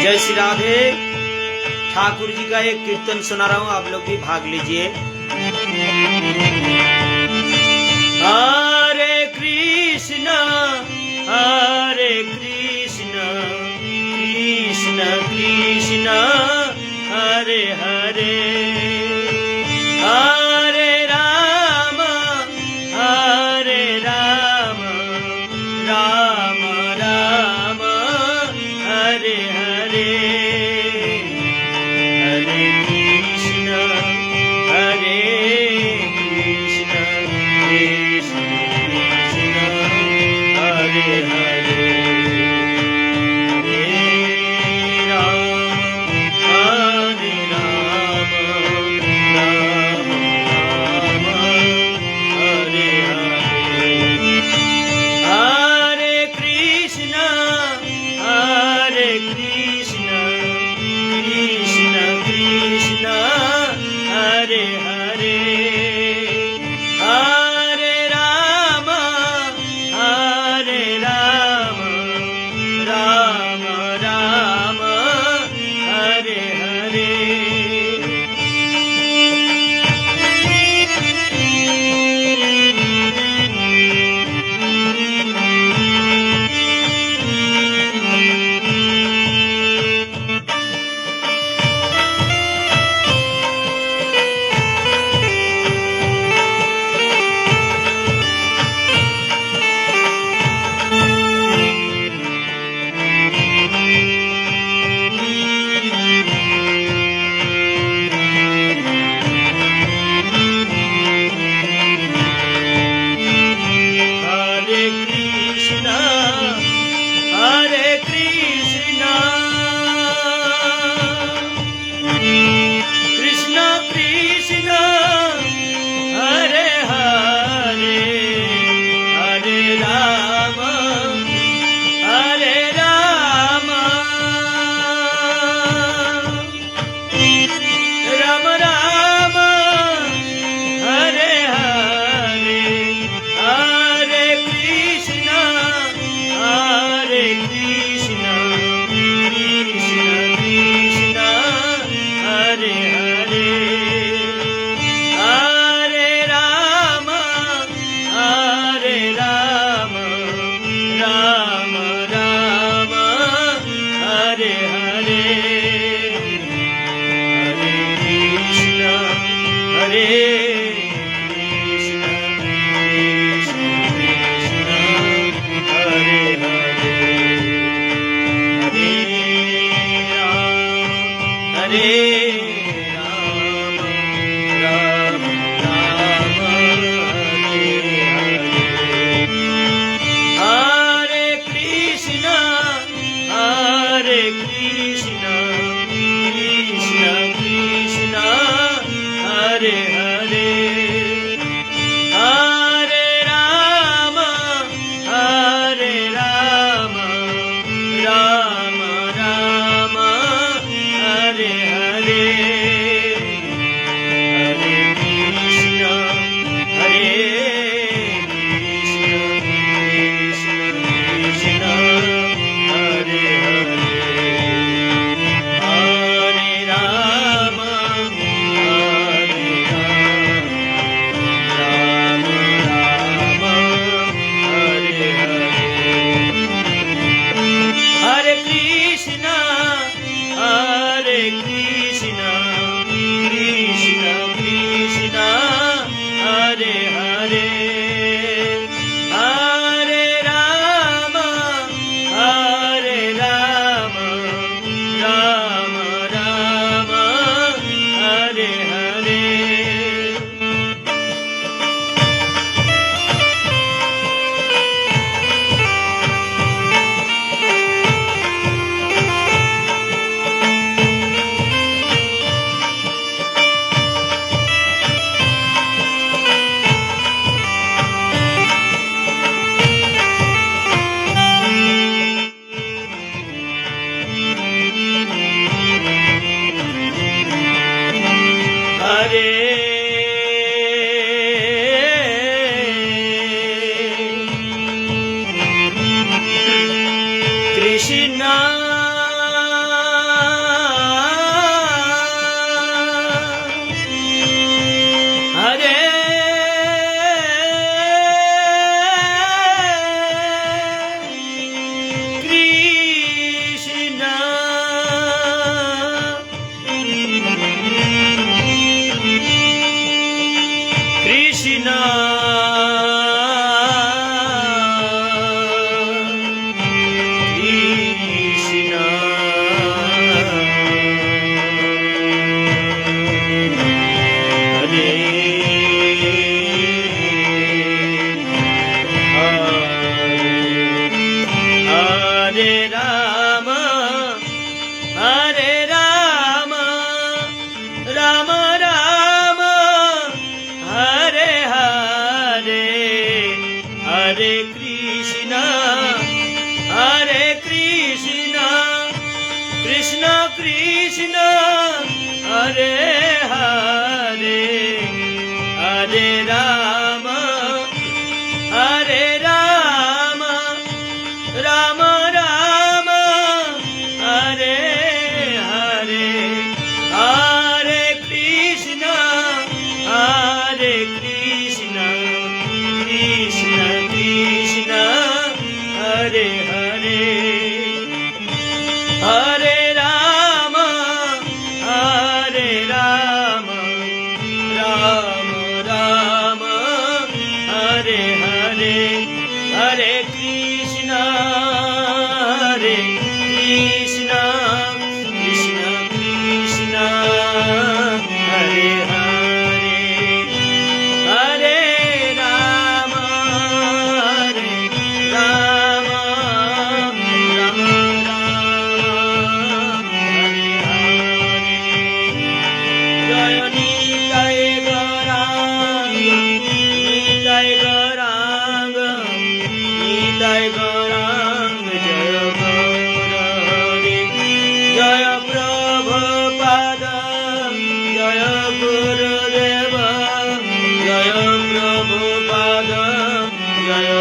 जय श्री राधे। ठाकुर जी का एक कीर्तन सुना रहा हूं, आप लोग भी भाग लीजिए। हरे कृष्ण कृष्ण कृष्ण हरे हरे, हरे राम राम राम हरे हरे, हरे कृष्ण कृष्ण कृष्ण हरे हरे, কৃষ্ণ কৃষ্ণ হরে হরে হরে রাম হরে রাম রাম রাম হরে হরে হরে কৃষ্ণ কৃষ্ণ কৃষ্ণ হরে হরে হরে রাম রাম রাম হরে হরে হরে কৃষ্ণ কৃষ্ণ কৃষ্ণ হরে হরে হরে রাম রাম রাম হরে হরে জয় নিতাই গৌরাঙ্গ নিতাই গৌরাঙ্গ নিতাই গৌরাঙ্গ জয় গৌরাঙ্গে জয় প্রভুপাদ জয় গুরুদেব জয় প্রভুপাদ জয়